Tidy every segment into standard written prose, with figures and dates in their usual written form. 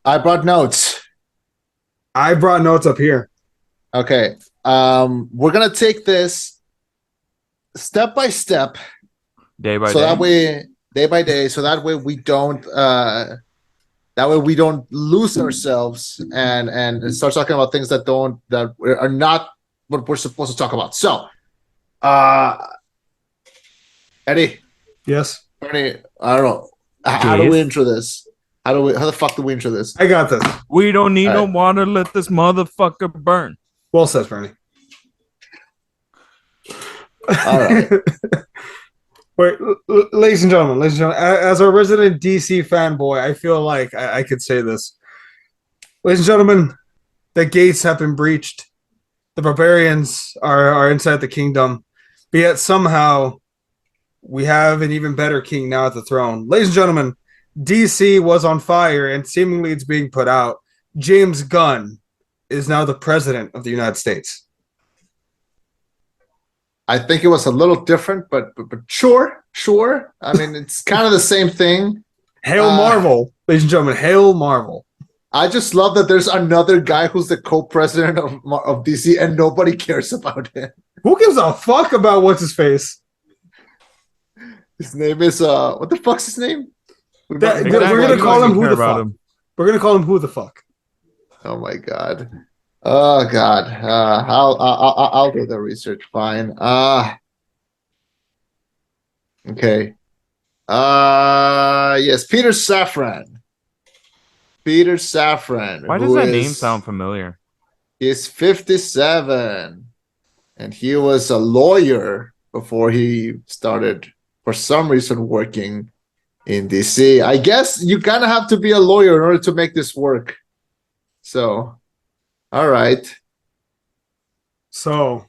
I brought notes. I brought notes up here. Okay. We're gonna take this step by step, Day by so day. that way, day by day, so that way we don't lose ourselves and start talking about things that are not what we're supposed to talk about. So, uh, Eddie, Yes, Ernie, I don't know. How do we intro this? How the fuck do we intro this? I got this. We don't need All no right. water. Let this motherfucker burn. Well said, Bernie. All right. Wait, ladies and gentlemen, as a resident DC fanboy, I feel like I could say this. Ladies and gentlemen, the gates have been breached. The barbarians are inside the kingdom. But yet somehow we have an even better king now at the throne. Ladies and gentlemen, DC was on fire and seemingly it's being put out. James Gunn is now the president of the United States. I think it was a little different, but sure. I mean, it's kind of the same thing. Hail Marvel, ladies and gentlemen, hail Marvel. I just love that there's another guy who's the co-president of DC and nobody cares about him. Who gives a fuck about what's his face? His name is what the fuck's his name? We're gonna call him who the fuck. We're gonna call him who the fuck. Oh my god. Oh god. I'll do the research. Fine. Okay. Yes, Peter Safran. Peter Safran. Why does that name sound familiar? He's 57. And he was a lawyer before he started, for some reason, working in DC. I guess you kind of have to be a lawyer in order to make this work. So, all right. So,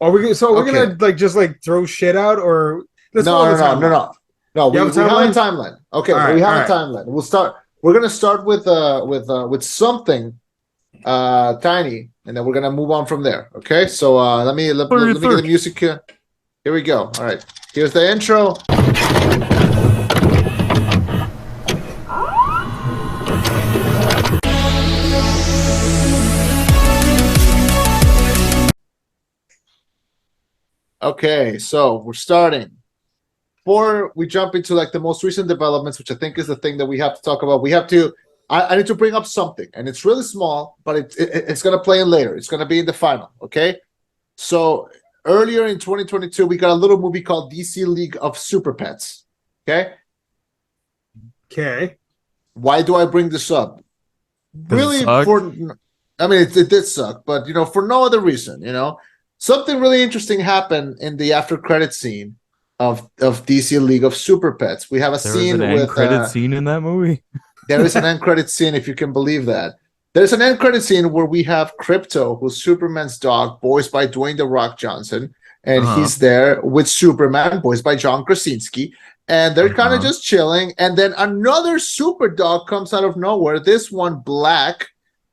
we're gonna just throw shit out, or No. We have a timeline. Okay, we have a timeline. We're gonna start with something tiny, and then we're gonna move on from there. Okay, so let me get the music here. Here we go. All right, here's the intro. Okay, so we're starting. Before we jump into the most recent developments, which I think is the thing that we have to talk about, I need to bring up something, and it's really small, but it's going to play in later. It's going to be in the final, okay? So earlier in 2022, we got a little movie called DC League of Super Pets, okay? Okay. Why do I bring this up? Really important. I mean, it did suck, but, for no other reason, Something really interesting happened in the after credit scene of DC League of Super Pets. We have a scene with end credit scene in that movie. There is an end credit scene, if you can believe that. There's an end credit scene where we have Crypto, who's Superman's dog, voiced by Dwayne The Rock Johnson, and he's there with Superman, voiced by John Krasinski, and they're kind of just chilling. And then another super dog comes out of nowhere. This one, Black,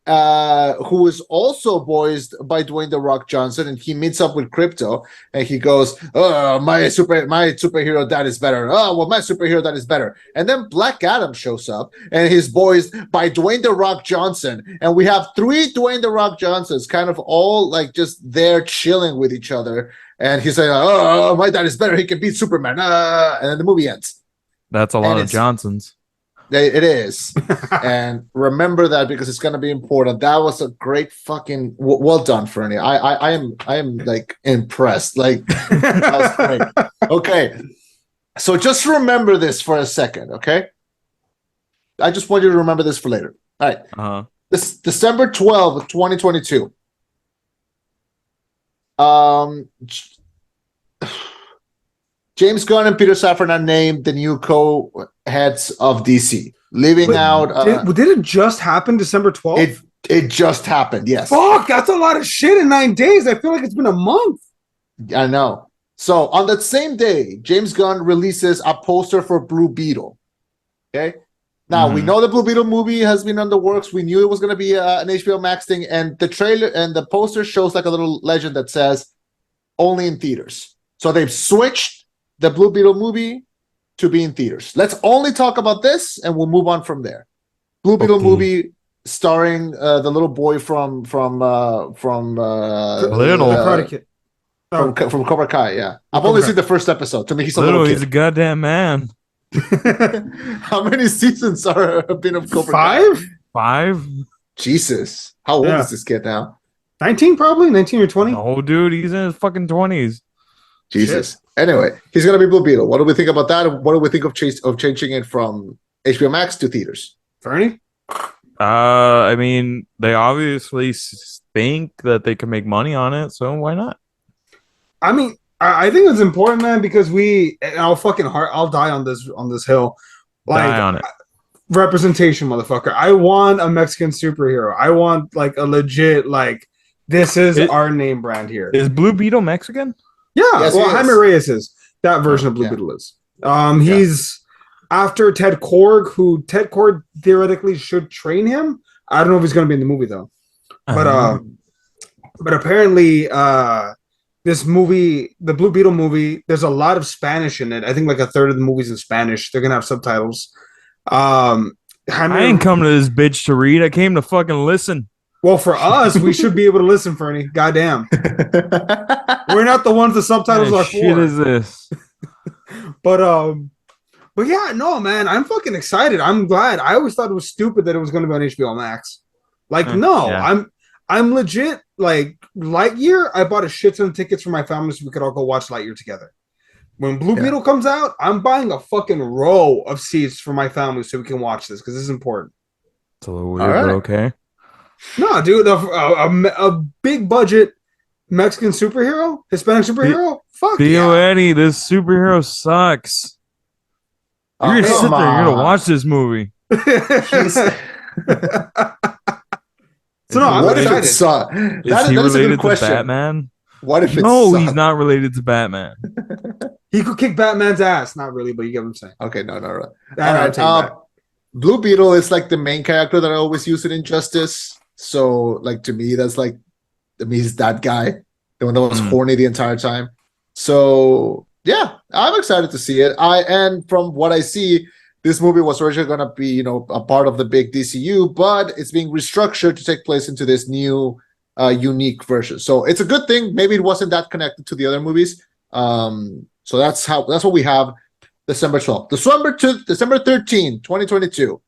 who is also voiced by Dwayne The Rock Johnson, and he meets up with Crypto, and he goes, "Oh, my superhero dad is better. Oh, well, my superhero dad is better." And then Black Adam shows up, and he's voiced by Dwayne The Rock Johnson, and we have three Dwayne The Rock Johnsons, kind of all just there chilling with each other. And he's saying, "Oh, my dad is better. He can beat Superman." And then the movie ends. That's a lot of Johnsons. It is. And remember that, because it's going to be important. That was a great fucking well done, Fernie. I am impressed. That was great. Okay. So just remember this for a second, okay? I just want you to remember this for later. All right. This December 12th, 2022. James Gunn and Peter Safran are named the new co-heads of DC, leaving out. Did it just happen December 12th? It just happened, yes. Fuck, that's a lot of shit in 9 days. I feel like it's been a month. I know. So on that same day, James Gunn releases a poster for Blue Beetle. Okay. Now we know the Blue Beetle movie has been on the works. We knew it was going to be an HBO Max thing, and the trailer and the poster shows a little legend that says only in theaters. So they've switched the Blue Beetle movie to be in theaters. Let's only talk about this, and we'll move on from there. Blue Beetle Okay. movie starring the little boy from Little. Karate Kid. Oh, from Cobra Kai. Yeah, I've Cobra only Kai. seen the first episode. To me, he's a Little, little he's a kid. goddamn man. How many seasons have been of Cobra Kai? 5? 5? Jesus, how old Yeah. is this kid now? 19 probably? 19 or 20? No, dude, he's in his fucking 20s. Jesus. Anyway, he's gonna be Blue Beetle. What do we think about that? What do we think of changing it from HBO Max to theaters? Fernie? I mean, they obviously think that they can make money on it, so why not? I mean, I think it's important, man, because I'll die on this hill. Like, Die on it. representation, motherfucker. I want a Mexican superhero. I want like a legit, like, this is our name brand here. Is Blue Beetle Mexican? Yeah, Yes, well, he is. Jaime Reyes is. That version of Blue Yeah. Beetle is. He's after Ted Korg, who Ted Korg theoretically should train him. I don't know if he's going to be in the movie though. But apparently, this movie, the Blue Beetle movie, there's a lot of Spanish in it. I think like a third of the movie's in Spanish. They're gonna have subtitles. I ain't come to this bitch to read. I came to fucking listen. Well, for us, we should be able to listen, Fernie. Goddamn, we're not the ones the subtitles What are shit for. is this? But yeah, no, man, I'm fucking excited. I'm glad. I always thought it was stupid that it was going to be on HBO Max. Like, no, Yeah. I'm legit. Like Lightyear, I bought a shit ton of tickets for my family so we could all go watch Lightyear together. When Blue Beetle comes out, I'm buying a fucking row of seats for my family so we can watch this because this is important. It's a little weird, but okay. No, dude, a big budget Mexican superhero, Hispanic superhero. Fuck Theo yeah. Eddie, this superhero sucks. You're gonna sit there, you're gonna watch this movie. So no, I'm what if excited. it sucks? Is he related to Batman? What if it No, sucks? he's not related to Batman. He could kick Batman's ass. Not really, but you get what I'm saying. Okay, no. All All right. Blue Beetle is like the main character that I always use in Injustice. So, like, to me, he's that guy, the one that was horny the entire time. So, yeah, I'm excited to see it. And from what I see, this movie was originally going to be, a part of the big DCU, but it's being restructured to take place into this new, unique version. So it's a good thing. Maybe it wasn't that connected to the other movies. So that's what we have. December 12th. December 13, 2022.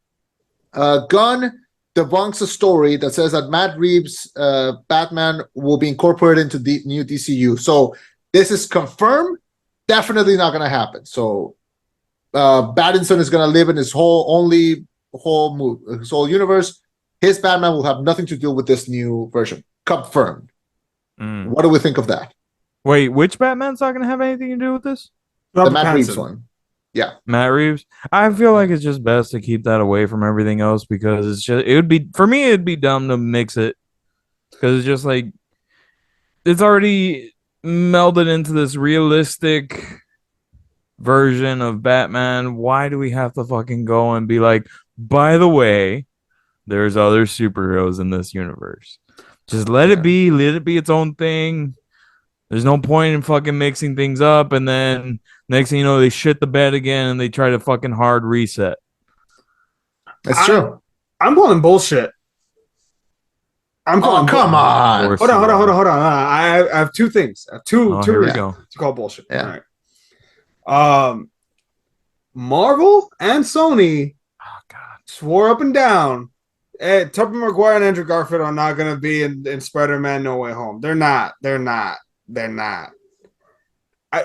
Gunn debunks a story that says that Matt Reeves' Batman will be incorporated into the new DCU. So this is confirmed. Definitely not going to happen. So Pattinson is going to live in his whole universe. His Batman will have nothing to do with this new version. Confirmed. What do we think of that? Wait, which Batman's not gonna have anything to do with this? The Matt Reeves one. Yeah. Matt Reeves. I feel like it's just best to keep that away from everything else because it'd be dumb to mix it because it's just like it's already melded into this realistic version of Batman. Why do we have to fucking go and be like, by the way, there's other superheroes in this universe? Just let it be its own thing. There's no point in fucking mixing things up, and then next thing you know, they shit the bed again and they try to fucking hard reset. That's true. I'm calling bullshit. Come on. Hold on. I have two things. I have two here we reasons go. to call bullshit. Yeah. All right. Marvel and Sony swore up and down, hey, Tobey Maguire and Andrew Garfield are not going to be in Spider-Man No Way Home. They're not.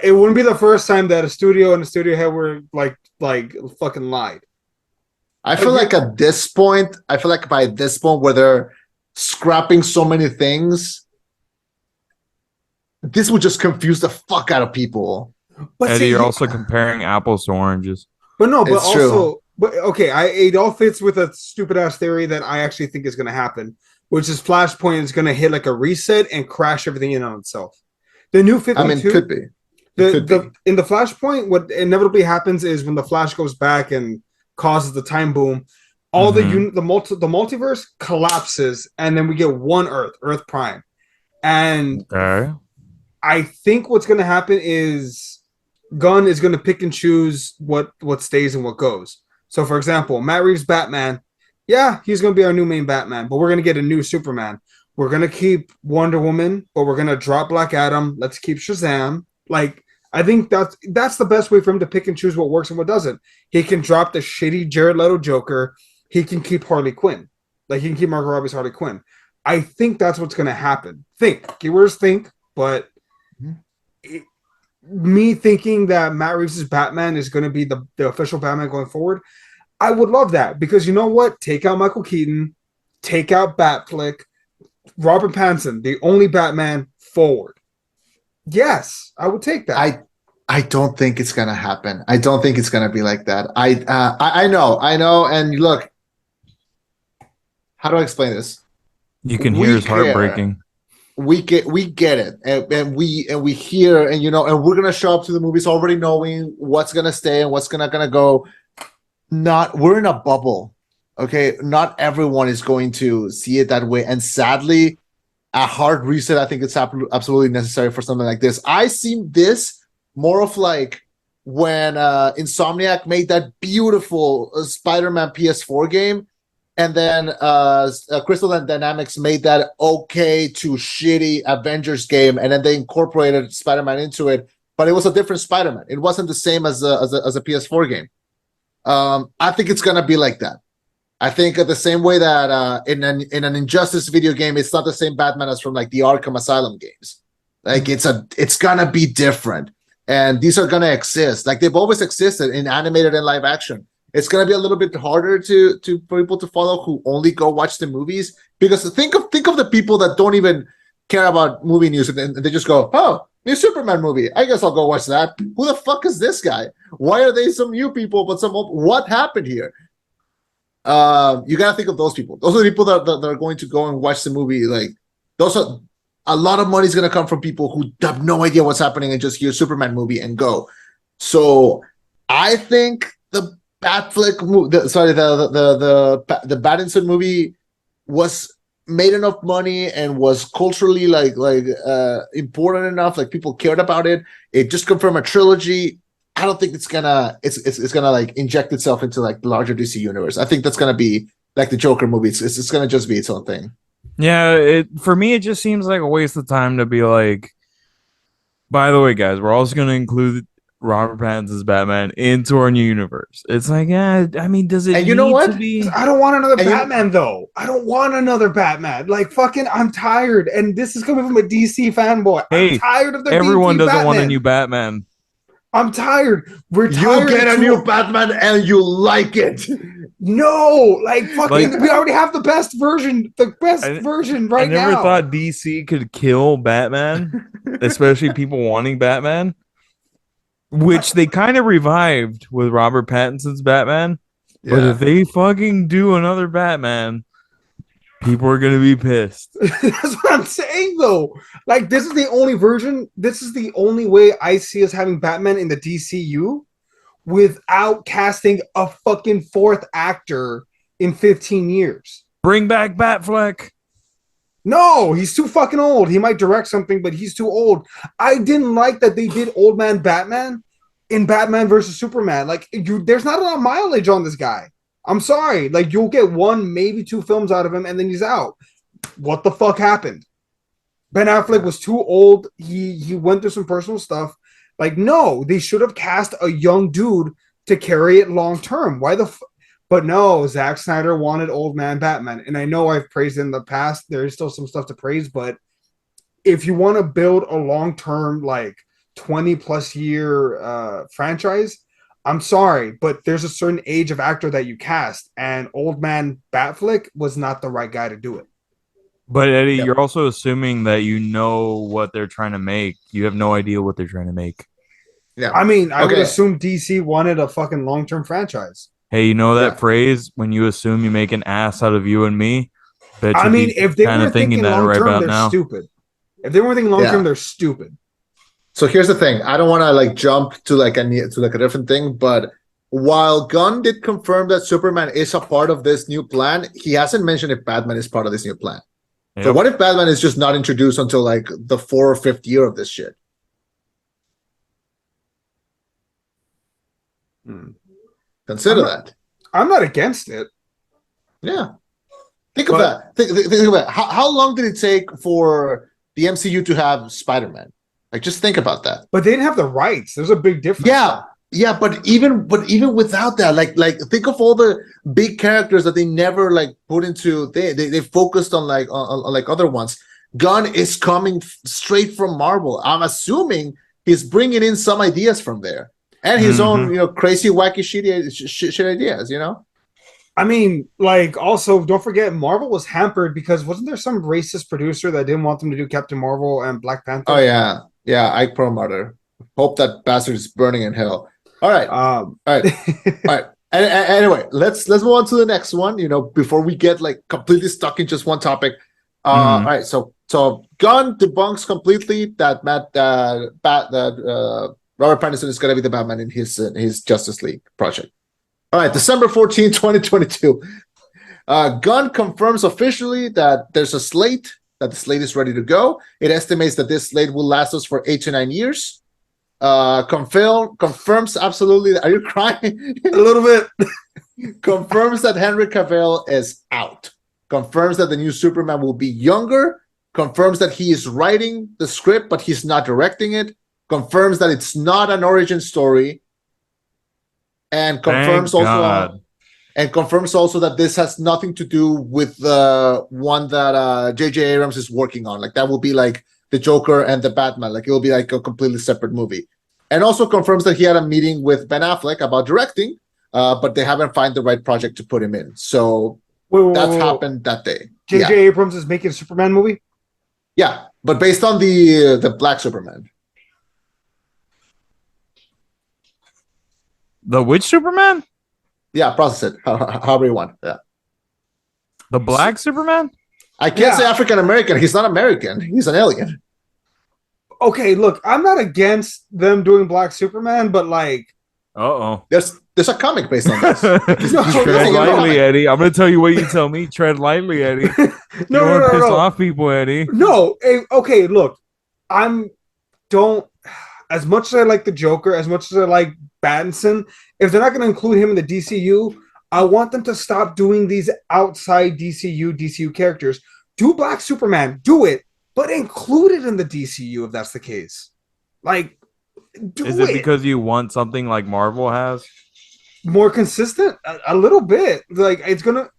It wouldn't be the first time that a studio and a studio head were like fucking lied. I feel like by this point where they're scrapping so many things, this would just confuse the fuck out of people. But Eddie, you're also comparing apples to oranges. But no, but It's also, true. but okay, it all fits with a stupid ass theory that I actually think is going to happen, which is Flashpoint is going to hit like a reset and crash everything in on itself. The new 52. I mean, could be. In the Flashpoint, what inevitably happens is when the Flash goes back and causes the time boom, all the multiverse collapses, and then we get one Earth Prime, and I think what's going to happen is Gunn is going to pick and choose what stays and what goes. So, for example, Matt Reeves' Batman Yeah, he's going to be our new main Batman, but we're going to get a new Superman. We're going to keep Wonder Woman, but we're going to drop Black Adam. Let's keep Shazam. Like, I think that's the best way for him to pick and choose what works and what doesn't. He can drop the shitty Jared Leto Joker. He can keep Harley Quinn. Like, he can keep Margot Robbie's Harley Quinn. I think that's what's going to happen. Think. Keywords think, but me thinking that Matt Reeves' Batman is going to be the official Batman going forward, I would love that because you know what? Take out Michael Keaton, take out Batflick, Robert Pattinson, the only Batman forward. Yes, I would take that. I don't think it's gonna happen. I don't think it's gonna be like that. I know, and look, how do I explain this? You can We hear his care. heartbreaking. We get it, and we hear, and and we're gonna show up to the movies already knowing what's gonna stay and what's gonna go. We're in a bubble, okay? Not everyone is going to see it that way, and sadly, a hard reset, I think it's absolutely necessary for something like this. I see this more of like when Insomniac made that beautiful Spider-Man PS4 game, and then Crystal Dynamics made that okay to shitty Avengers game, and then they incorporated Spider-Man into it, but it was a different Spider-Man. It wasn't the same as a PS4 game. I think it's gonna be like that. I think the same way that in an Injustice video game, it's not the same Batman as from like the Arkham Asylum games. Like it's gonna be different, and these are gonna exist. Like they've always existed in animated and live action. It's gonna be a little bit harder for people to follow who only go watch the movies, because think of the people that don't even care about movie news and they just go, oh, new Superman movie. I guess I'll go watch that. Who the fuck is this guy? Why are they some new people but some old? What happened here? You gotta think of those people. Those are the people that are going to go and watch the movie. Like those are a lot of money is gonna come from people who have no idea what's happening and just hear Superman movie and go. So I think the Batflick movie, the Pattinson movie was made enough money and was culturally important enough. Like people cared about it. It just confirmed a trilogy. I don't think it's gonna like inject itself into like the larger DC universe. I think that's gonna be like the Joker movie. It's gonna just be its own thing. Yeah, for me, it just seems like a waste of time to be like, by the way, guys, we're also going to include Robert Pattinson's Batman into our new universe. It's like, yeah, I mean, does it And you know need what? to be? I don't want another Batman, though. I don't want another Batman. Like, fucking, I'm tired. And this is coming from a DC fanboy. Hey, I'm tired of the everyone DC doesn't Batman. want a new Batman. I'm tired. We're tired. You get a new Batman and you like it. No, like fucking, we already have the best version right now. I never thought DC could kill Batman, especially people wanting Batman, which they kind of revived with Robert Pattinson's Batman. Yeah. But if they fucking do another Batman, people are gonna be pissed. That's what I'm saying, though. Like, this is the only version. This is the only way I see us having Batman in the DCU without casting a fucking fourth actor in 15 years. Bring back Batfleck. No, he's too fucking old. He might direct something, but he's too old. I didn't like that they did Old Man Batman in Batman versus Superman. Like, there's not a lot of mileage on this guy. I'm sorry. Like, you'll get one, maybe two films out of him, and then he's out. What the fuck happened? Ben Affleck was too old. He went through some personal stuff. Like, no, they should have cast a young dude to carry it long term. Why the But no, Zack Snyder wanted Old Man Batman. And I know I've praised it in the past. There's still some stuff to praise, but if you want to build a long term, like 20 plus year franchise, I'm sorry, but there's a certain age of actor that you cast, and Old Man Batflick was not the right guy to do it. But Eddie, you're also assuming that you know what they're trying to make. You have no idea what they're trying to make. Yeah, I mean, I would assume DC wanted a fucking long-term franchise. Hey, you know that phrase when you assume you make an ass out of you and me? I mean, if they were thinking long-term, they're stupid. If they weren't thinking long-term, they're stupid. So here's the thing. I don't want to like jump to like a different thing, but while Gunn did confirm that Superman is a part of this new plan, he hasn't mentioned if Batman is part of this new plan. Yep. So what if Batman is just not introduced until like the 4th or 5th year of this shit? Consider that. I'm not against it. Yeah. Think of that. Think of that. How long did it take for the MCU to have Spider-Man? Like, just think about that. But they didn't have the rights. There's a big difference. Yeah, but even without that, like think of all the big characters that they never like put into. They focused on like other ones. Gunn is coming straight from Marvel. I'm assuming he's bringing in some ideas from there and his own crazy wacky shit ideas. I mean, like, also don't forget Marvel was hampered because wasn't there some racist producer that didn't want them to do Captain Marvel and Black Panther? Oh yeah, Ike Perlmutter. Hope that bastard is burning in hell. All right. All right. Anyway, let's move on to the next one. Before we get like completely stuck in just one topic. All right. So Gunn debunks completely that Robert Pattinson is going to be the Batman in his Justice League project. All right. December 14, 2022. Gunn confirms officially that there's a slate. That the slate is ready to go. It estimates that this slate will last us for 8 to 9 years. Confirms absolutely. Are you crying? A little bit. Confirms that Henry Cavill is out. Confirms that the new Superman will be younger. Confirms that he is writing the script, but he's not directing it. Confirms that it's not an origin story. And confirms also that this has nothing to do with the one that J.J. Abrams is working on. Like, that will be like the Joker and the Batman. Like, it will be like a completely separate movie. And also confirms that he had a meeting with Ben Affleck about directing, but they haven't found the right project to put him in. So that's happened that day. J.J. Abrams is making a Superman movie? Yeah, but based on the Black Superman. The which Superman? Yeah, process it however you want. Yeah. The Black Superman? I can't say African American. He's not American. He's an alien. Okay, look, I'm not against them doing Black Superman, but like, there's a comic based on this. Tread lightly, Eddie. I'm gonna tell you what you tell me. Tread lightly, Eddie. No, piss off people, Eddie. No, okay, look, as much as I like the Joker, as much as I like Pattinson, if they're not going to include him in the DCU, I want them to stop doing these outside DCU characters. Do Black Superman, do it, but include it in the DCU if that's the case. Like, Is it because you want something like Marvel has? More consistent? A little bit. Like, it's gonna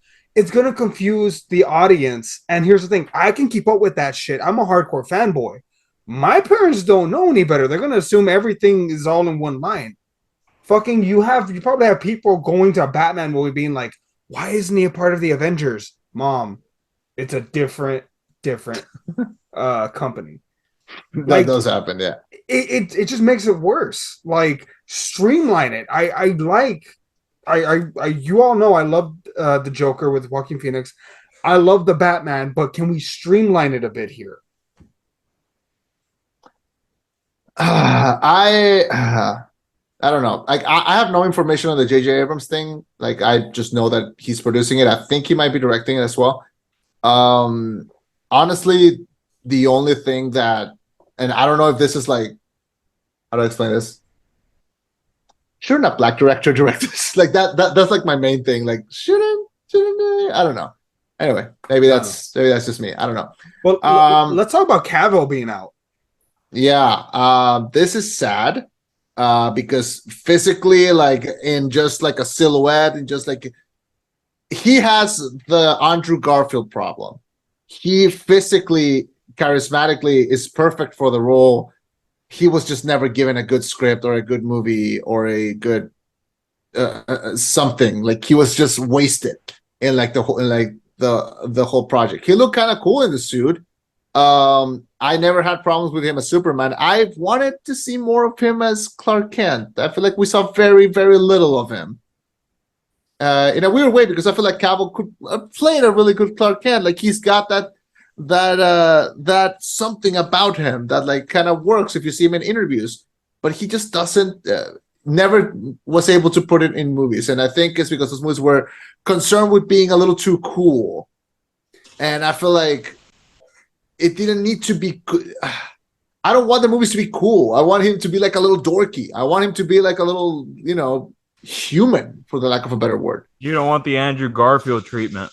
confuse the audience. And here's the thing, I can keep up with that shit. I'm a hardcore fanboy. My parents don't know any better. They're gonna assume everything is all in one line. Fucking, you probably have people going to a Batman movie being like, why isn't he a part of the Avengers? Mom, it's a different company. That does happen, yeah. It just makes it worse. Like, streamline it. You all know I love the Joker with Joaquin Phoenix. I love the Batman, but can we streamline it a bit here? I don't know. Like, I have no information on the J.J. Abrams thing. Like, I just know that he's producing it. I think he might be directing it as well. Honestly, the only thing that, and I don't know if this is like, how do I explain this? Shouldn't a Black director direct this? Like, that's like my main thing. Like, shouldn't they? I don't know. Anyway, maybe that's just me. I don't know. Well, let's talk about Cavill being out. Yeah, this is sad. Because physically, like, in just like a silhouette, and just like, he has the Andrew Garfield problem. He physically, charismatically is perfect for the role. He was just never given a good script or a good movie or a good something. Like, he was just wasted in like the whole project. He looked kind of cool in the suit. I never had problems with him as Superman. I've wanted to see more of him as Clark Kent. I feel like we saw very, very little of him. In a weird way, because I feel like Cavill could play a really good Clark Kent. Like, he's got that something about him that like kind of works if you see him in interviews, but he just doesn't. Never was able to put it in movies, and I think it's because those movies were concerned with being a little too cool, and I feel like it didn't need to be. I don't want the movies to be cool. I want him to be like a little dorky. I want him to be like a little, human, for the lack of a better word. You don't want the Andrew Garfield treatment.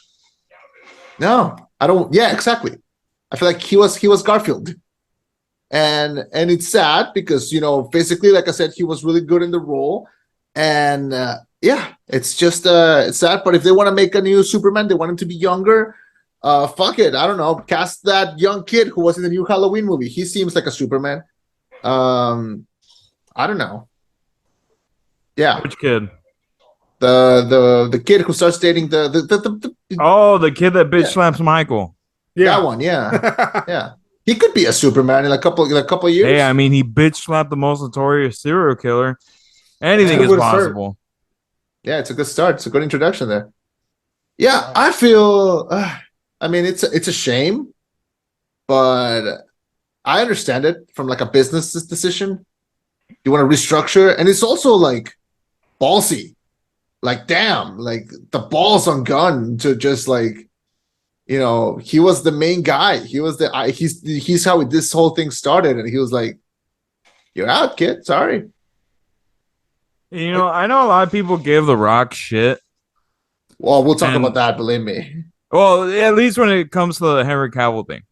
No, I don't. Yeah, exactly. I feel like he was Garfield, and it's sad because physically, like I said, he was really good in the role, and yeah, it's just it's sad. But if they want to make a new Superman, they want him to be younger. Fuck it. I don't know. Cast that young kid who was in the new Halloween movie. He seems like a Superman. I don't know. Yeah, Which kid? the kid who starts dating the Oh, the kid that bitch Yeah. slaps Michael. that one. Yeah, yeah. He could be a Superman in a couple of years. Hey, I mean, he bitch slapped the most notorious serial killer. Anything is Good start. possible. Yeah, it's a good start. It's a good introduction there. Yeah, I feel. I mean, it's a shame, but I understand it from like a business decision. You want to restructure, and it's also like ballsy. Like, damn, like the balls on Gunn to just like, he was the main guy. He was he's how this whole thing started, and he was like, "You're out, kid. Sorry." I know a lot of people give The Rock shit. Well, we'll talk And- about that. Believe me. Well, at least when it comes to the Henry Cavill thing.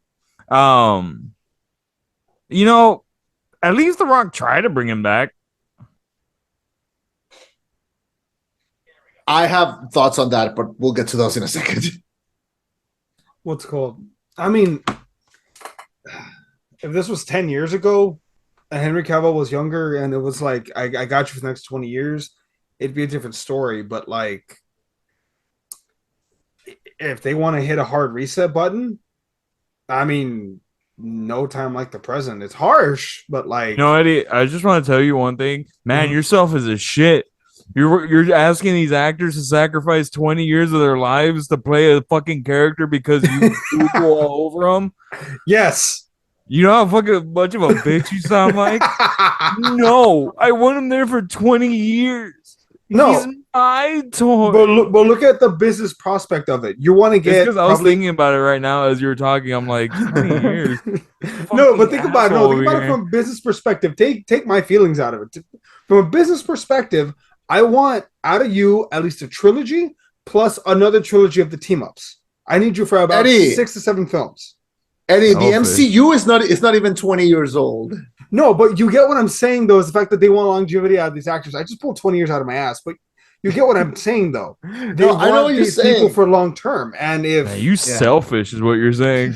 At least The Rock tried to bring him back. I have thoughts on that, but we'll get to those in a second. What's called? I mean, if this was 10 years ago and Henry Cavill was younger and it was like, I got you for the next 20 years, it'd be a different story. But like, if they want to hit a hard reset button, I mean, no time like the present. It's harsh, but like, Eddie, I just want to tell you one thing. Man, your selfish as shit. You're asking these actors to sacrifice 20 years of their lives to play a fucking character because you go all over them. yes. You know how fucking much of a bitch you sound like? No, I want him there for 20 years. No. He's my toy. But look at the business prospect of it. You want to get Because I was thinking about it right now as you were talking. I'm like, 20 years. No, but think about it. No, think about it here. from a business perspective. Take my feelings out of it. From a business perspective, I want out of you at least a trilogy plus another trilogy of the team ups. I need you for about Eddie. 6 to 7 films. Eddie, the Selfish. MCU is not even 20 years old. No, but you get what I'm saying though, is the fact that they want longevity out of these actors. I just pulled 20 years out of my ass, but you get what I'm saying though. They No, I know want what you're these people saying. for long term. And if Man, you selfish is what you're saying.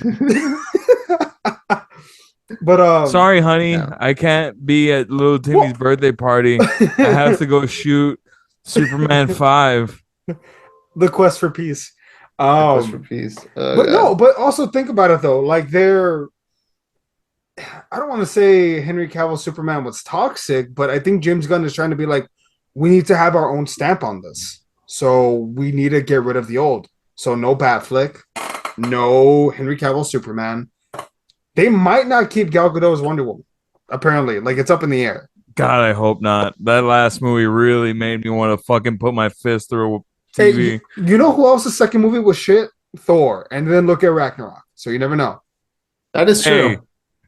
but Sorry, honey. Yeah. I can't be at little Timmy's birthday party. I have to go shoot Superman 5. the quest for peace. Quest for peace. But also think about it though. Like I don't want to say Henry Cavill Superman was toxic, but I think James Gunn is trying to be like, we need to have our own stamp on this. So we need to get rid of the old. So no Batflick, no Henry Cavill Superman. They might not keep Gal Gadot as Wonder Woman. Apparently, like it's up in the air. God, I hope not. That last movie really made me want to fucking put my fist through a TV. Hey, you know who else's second movie was shit? Thor. And then look at Ragnarok. So you never know. That is true. Hey, at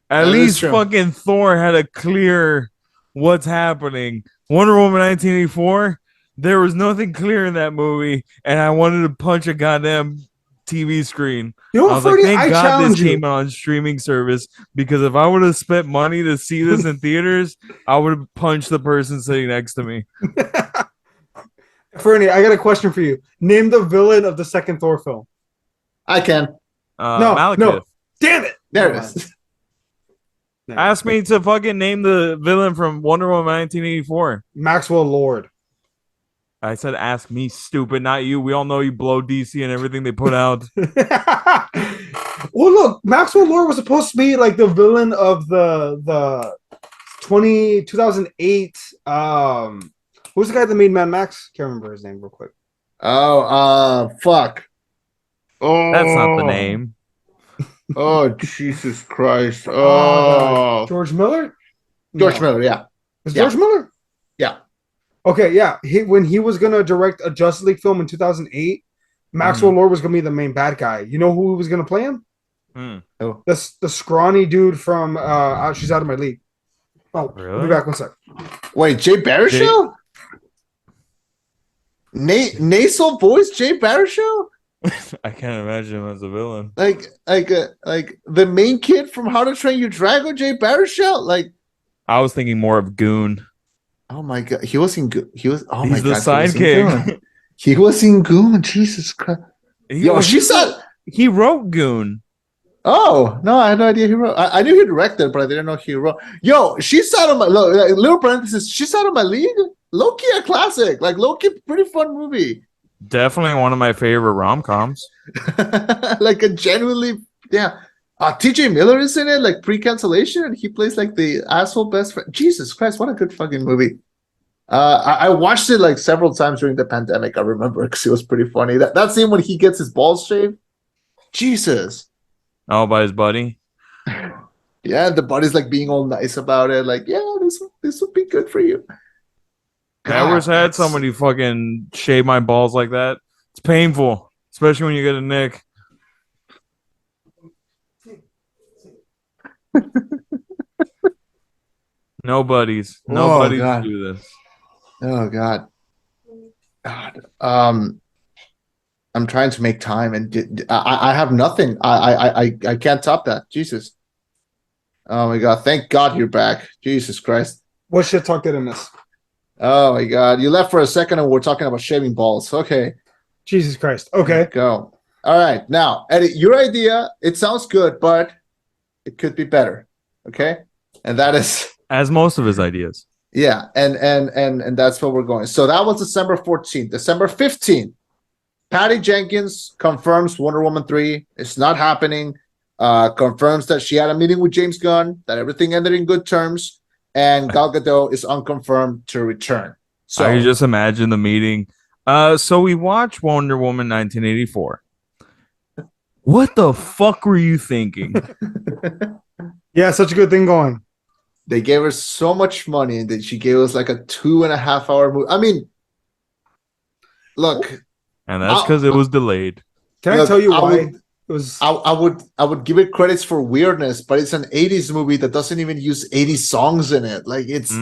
That is least true. fucking Thor had a clear what's happening. Wonder Woman 1984, there was nothing clear in that movie, and I wanted to punch a goddamn TV screen. You know I what, was like, Freddie? thank I God challenge this you. came out on streaming service, because if I would have spent money to see this in theaters, I would have punched the person sitting next to me. Fernie, I got a question for you. Name the villain of the second Thor film. I can. Malekith. no. Damn it! There Never it is. mind. Ask me to fucking name the villain from Wonder Woman 1984. Maxwell Lord. I said ask me, stupid, not you. We all know you blow DC and everything they put out. Well, look, Maxwell Lord was supposed to be like the villain of the 2008. Who's the guy that made Mad Max? Can't remember his name real quick. Fuck. Oh, That's not the name. Oh, Jesus Christ. Oh, George Miller? George No. Miller, yeah. Was Yeah. George Miller? Yeah. Okay, yeah. When he was gonna direct a Justice League film in 2008, Maxwell Lord was gonna be the main bad guy. You know who was gonna play him? The scrawny dude from She's Out of My League. Oh, Really? I'll be back one sec. Wait, Jay Baruchel? Nasal voice, Jay Baruchel? I can't imagine him as a villain. Like the main kid from How to Train Your Dragon, Jay Baruchel. Like, I was thinking more of Goon. oh my god, he was in Goon. He was. Oh my He's the god, he was in Goon. sidekick. He was in Goon. Jesus Christ. Yo, she said. He wrote Goon. Oh no, I had no idea he wrote. I knew he directed, but I didn't know he wrote. Yo, she's out of my little parenthesis. She's out of my league. Low-key a classic. Like low-key, pretty fun movie. Definitely one of my favorite rom-coms. Like a genuinely, yeah. T.J. Miller is in it, like pre-cancellation, and he plays like the asshole best friend. Jesus Christ, what a good fucking movie. I watched it like several times during the pandemic. I remember because it was pretty funny. That scene when he gets his balls shaved. Jesus. Oh, by his buddy. Yeah, the buddy's like being all nice about it. Like, yeah, this would be good for you. I always had somebody fucking shave my balls like that. It's painful, especially when you get a nick. Nobody's God. do this. Oh God. I'm trying to make time, and I have nothing. I can't top that. Jesus. Oh my God! Thank God you're back. Jesus Christ. What shit talk did I miss? Oh my God! You left for a second, and we're talking about shaving balls. Okay. Jesus Christ. Okay. Go. All right. Now, Eddie, your idea. It sounds good, but it could be better. Okay. And that is. As most of his ideas. Yeah, and that's where we're going. So that was December 14th. December 15th, Patty Jenkins confirms Wonder Woman 3 is not happening. Confirms that she had a meeting with James Gunn, that everything ended in good terms, and Gal Gadot is unconfirmed to return. So I can just imagine the meeting. So we watched Wonder Woman 1984. What the fuck were you thinking? Yeah, such a good thing going. They gave her so much money, and then she gave us like a 2.5 hour movie. I mean, look, And that's because it was delayed. Can I tell you why? It was. I would give it credits for weirdness, but it's an 80s movie that doesn't even use 80s songs in it. Like it's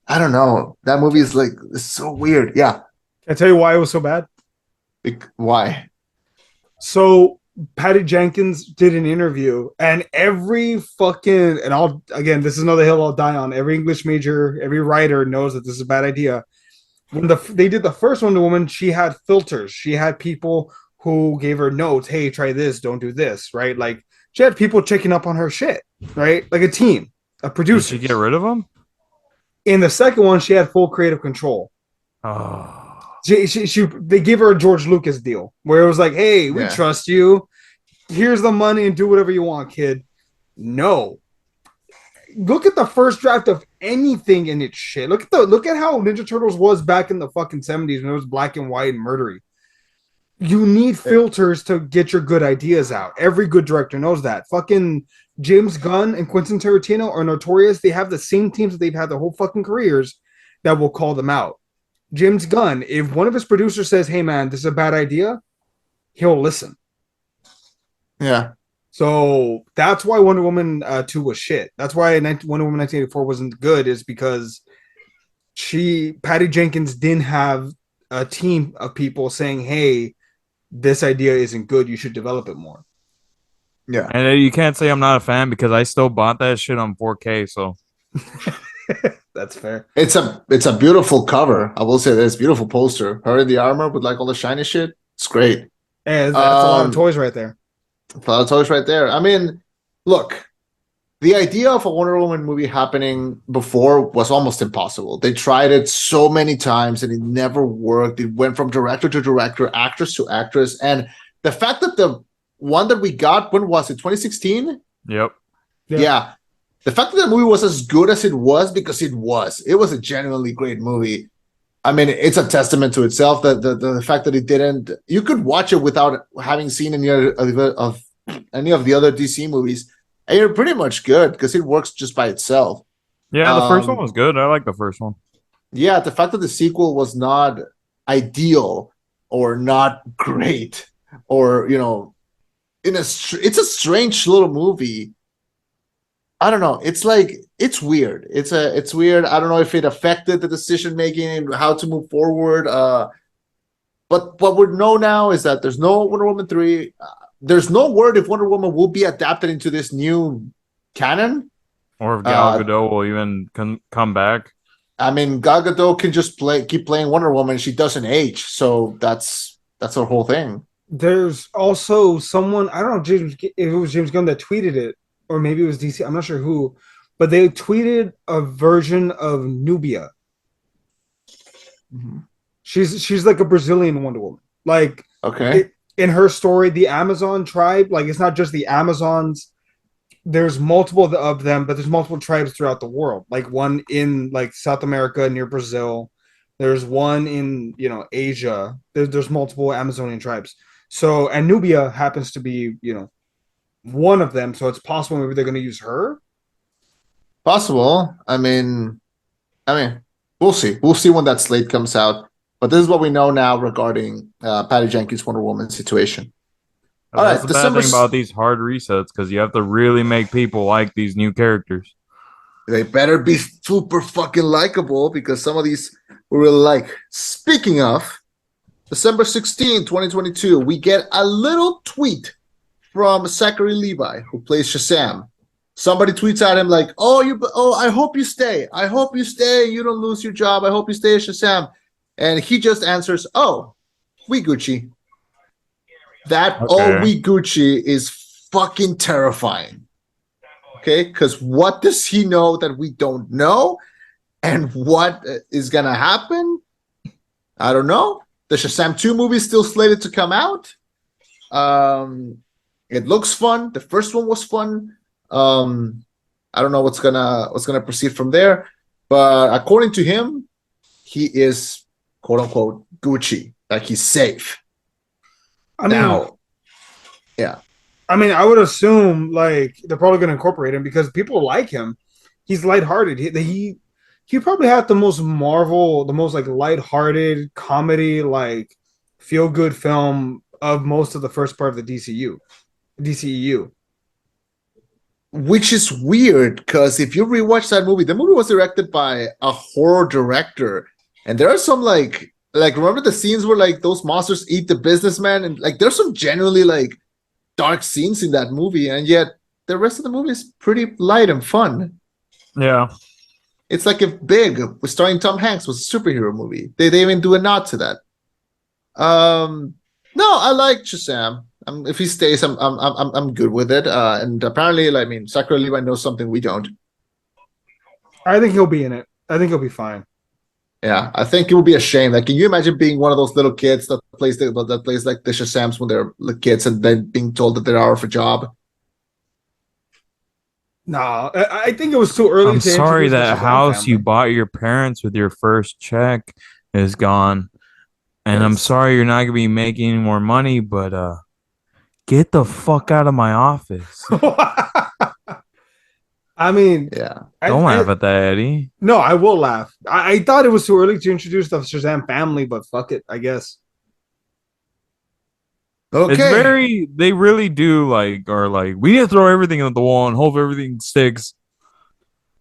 I don't know. That movie is like it's so weird. Yeah. Can I tell you why it was so bad? Why? So Patty Jenkins did an interview, and every fucking this is another hill I'll die on. Every English major, every writer knows that this is a bad idea. When they did the first Wonder Woman, she had filters. She had people who gave her notes. Hey, try this. Don't do this. Right? Like she had people checking up on her shit. Right? Like a team, a producer. Did she get rid of them? In the second one, she had full creative control. Oh. They gave her a George Lucas deal where it was like, hey, we trust you. Here's the money and do whatever you want, kid. No. Look at the first draft of anything in its shit. Look at how Ninja Turtles was back in the fucking 70s when it was black and white and murdery. You need filters to get your good ideas out. Every good director knows that. Fucking James Gunn and Quentin Tarantino are notorious. They have the same teams that they've had their whole fucking careers that will call them out. James Gunn, if one of his producers says, hey man, this is a bad idea, he'll listen. Yeah. So that's why Wonder Woman 2 was shit. That's why Wonder Woman 1984 wasn't good, is because Patty Jenkins didn't have a team of people saying, hey, this idea isn't good, you should develop it more. Yeah. And you can't say I'm not a fan because I still bought that shit on 4K, so that's fair. It's a beautiful cover. I will say this beautiful poster. Her in the armor with like all the shiny shit. It's great. Yeah, that's a lot of toys right there. A lot of toys right there. I mean, look, the idea of a Wonder Woman movie happening before was almost impossible. They tried it so many times and it never worked. It went from director to director, actress to actress. And the fact that the one that we got, when was it? 2016? Yep. Yeah. The fact that the movie was as good as it was, because it was a genuinely great movie. I mean, it's a testament to itself that the fact that it didn't. You could watch it without having seen any of the other DC movies, and you're pretty much good because it works just by itself. Yeah, the first one was good. I like the first one. Yeah, the fact that the sequel was not ideal or not great, or it's a strange little movie. I don't know. It's like it's weird. It's weird. I don't know if it affected the decision making and how to move forward. But what we know now is that there's no Wonder Woman 3. There's no word if Wonder Woman will be adapted into this new canon. Or if Gal Gadot will even come back. I mean, Gal Gadot can just keep playing Wonder Woman. She doesn't age, so that's the whole thing. There's also someone, I don't know if it was James Gunn that tweeted it, or maybe it was DC. I'm not sure who, but they tweeted a version of Nubia. Mm-hmm. She's like a Brazilian Wonder Woman. Like, okay, in her story, the Amazon tribe, like it's not just the Amazons. There's multiple of them, but there's multiple tribes throughout the world. Like one in like South America near Brazil. There's one in Asia. There's multiple Amazonian tribes. So and Nubia happens to be one of them. So it's possible maybe they're going to use her. Possible. I mean, we'll see. We'll see when that slate comes out. But this is what we know now regarding Patty Jenkins' Wonder Woman situation. All right, that's the bad thing about these hard resets, because you have to really make people like these new characters. They better be super fucking likable, because some of these we really like. Speaking of, December 16, 2022, we get a little tweet from Zachary Levi, who plays Shazam. Somebody tweets at him like, I hope you stay. I hope you stay. You don't lose your job. I hope you stay, Shazam. And he just answers, we Gucci. That we Gucci is fucking terrifying. Okay? Because what does he know that we don't know? And what is going to happen? I don't know. The Shazam 2 movie is still slated to come out. It looks fun. The first one was fun. I don't know what's gonna proceed from there. But according to him, he is quote unquote Gucci. Like he's safe. I mean, I would assume like they're probably going to incorporate him because people like him. He's lighthearted. He probably had the most like lighthearted comedy, like feel good film of most of the first part of the DCEU. Which is weird because if you rewatch that movie, the movie was directed by a horror director, and there are some like remember the scenes where like those monsters eat the businessman, and like there's some genuinely like dark scenes in that movie, and yet the rest of the movie is pretty light and fun. Yeah, it's like if Big, starring Tom Hanks, was a superhero movie. They even do a nod to that. No, I like Shazam. If he stays, I'm good with it. And apparently, Zachary Levi knows something we don't. I think he'll be in it. I think he'll be fine. Yeah, I think it would be a shame. Like, can you imagine being one of those little kids that plays like the Shazams when they're kids, and then being told that they're out of a job? No, I think it was too early. I'm sorry that house you bought your parents with your first check is gone, and I'm sorry you're not gonna be making any more money. But get the fuck out of my office. I mean, yeah. Don't laugh at that, Eddie. No, I will laugh. I thought it was too early to introduce the Shazam family, but fuck it, I guess. Okay. They really do we need to throw everything at the wall and hope everything sticks.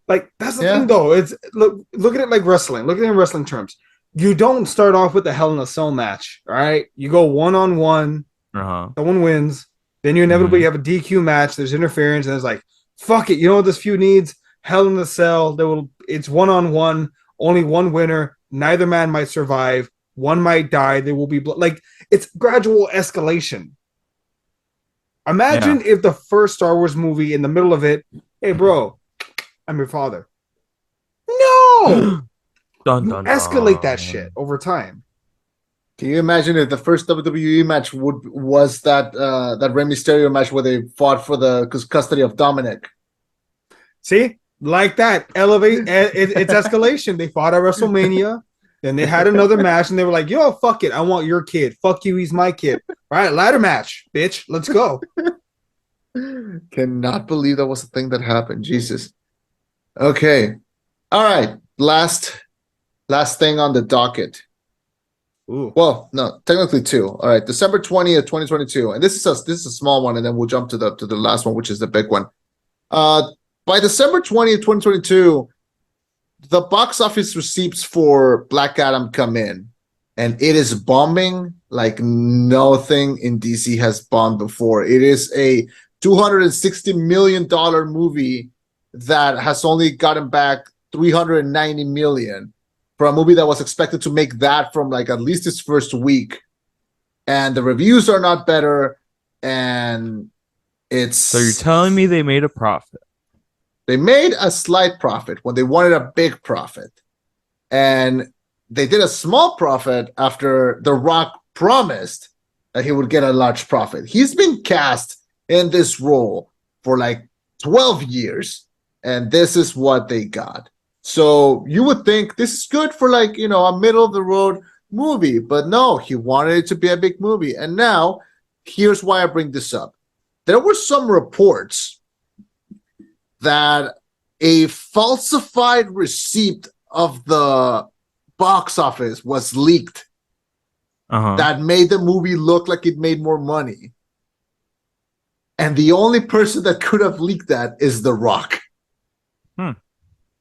Like, that's the thing, though. It's look at it like wrestling. Look at it in wrestling terms. You don't start off with a Hell in a Cell match, all right? You go one-on-one. Someone wins. Then you inevitably have a DQ match. There's interference, and there's like, fuck it. You know what this feud needs? Hell in a Cell. It's one-on-one. Only one winner. Neither man might survive. One might die. There will be like, it's gradual escalation. Imagine if the first Star Wars movie, in the middle of it, hey, bro, I'm your father. No! Dun, dun, escalate that shit over time. Can you imagine if the first WWE match was that Rey Mysterio match where they fought for the custody of Dominic? See, like that, elevate. It's escalation. They fought at WrestleMania, then they had another match, and they were like, "Yo, fuck it, I want your kid. Fuck you, he's my kid. All right, ladder match, bitch. Let's go." Cannot believe that was a thing that happened. Jesus. Okay, all right. Last thing on the docket. Ooh. Well, no, technically two. All right, December 20th, 2022, and this is a small one, and then we'll jump to the last one, which is the big one. By December 20th, 2022, the box office receipts for Black Adam come in, and it is bombing like nothing in DC has bombed before. It is a $260 million movie that has only gotten back $390 million for a movie that was expected to make that from like at least its first week. And the reviews are not better. And it's... So you're telling me they made a profit? They made a slight profit when they wanted a big profit. And they did a small profit after The Rock promised that he would get a large profit. He's been cast in this role for like 12 years, and this is what they got. So you would think this is good for like, you know, a middle of the road movie, but no, he wanted it to be a big movie. And now here's why I bring this up. There were some reports that a falsified receipt of the box office was leaked that made the movie look like it made more money. And the only person that could have leaked that is The Rock.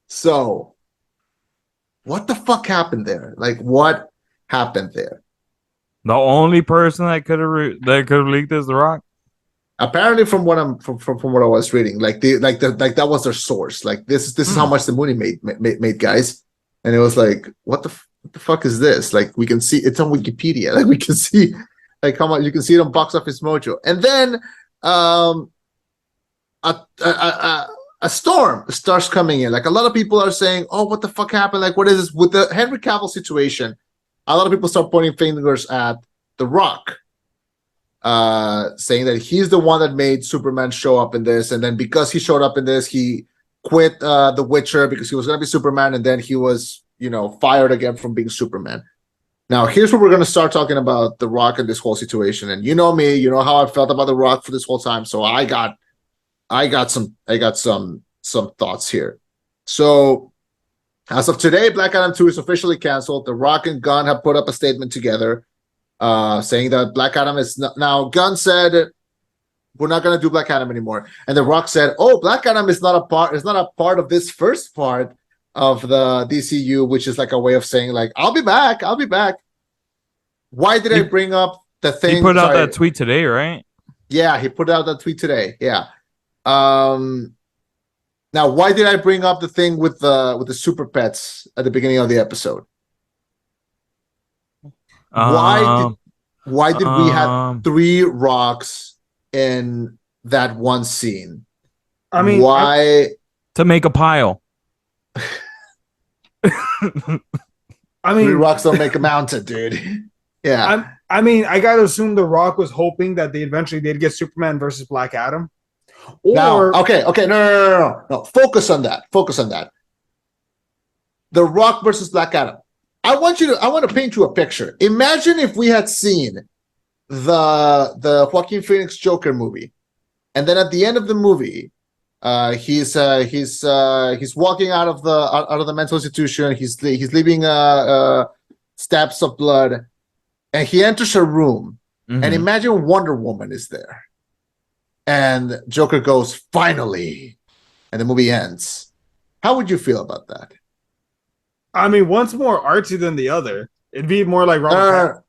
So, what the fuck happened there? Like, what happened there? The only person that could have leaked is The Rock. Apparently, from what I was reading, that was their source. Like, this is how much the movie made, guys. And it was like, what the fuck is this? Like, we can see it's on Wikipedia. Like, we can see like how much you can see it on Box Office Mojo. And then a storm starts coming in. Like, a lot of people are saying, oh, what the fuck happened? Like, what is this with the Henry Cavill situation? A lot of people start pointing fingers at The Rock, saying that he's the one that made Superman show up in this, and then because he showed up in this, he quit The Witcher because he was going to be Superman, and then he was, you know, fired again from being Superman. Now, here's where we're going to start talking about The Rock and this whole situation. And you know me, you know how I felt about The Rock for this whole time. So I got some thoughts here. So as of today, Black Adam 2 is officially canceled. The Rock and Gunn have put up a statement together saying that Black Adam is not... Now, Gunn said we're not going to do Black Adam anymore. And The Rock said, oh, Black Adam is not a part of this first part of the DCU, which is like a way of saying like, I'll be back. Why did I bring up the thing? He put out that tweet today, right? Yeah, he put out that tweet today. Yeah. Now, why did I bring up the thing with the super pets at the beginning of the episode? Why did we have 3 rocks in that one scene? I mean, why? To make a pile. I mean, 3 rocks don't make a mountain, dude. Yeah. I mean, I gotta assume The Rock was hoping that they eventually did get Superman versus Black Adam. Or no, okay, no. Focus on that. The Rock versus Black Adam. I want to paint you a picture. Imagine if we had seen the Joaquin Phoenix Joker movie, and then at the end of the movie, he's walking out of the mental institution. He's leaving steps of blood, and he enters a room. And imagine Wonder Woman is there, and Joker goes, finally, and the movie ends. How would you feel about that? I mean, one's more artsy than the other. It'd be more like Robert.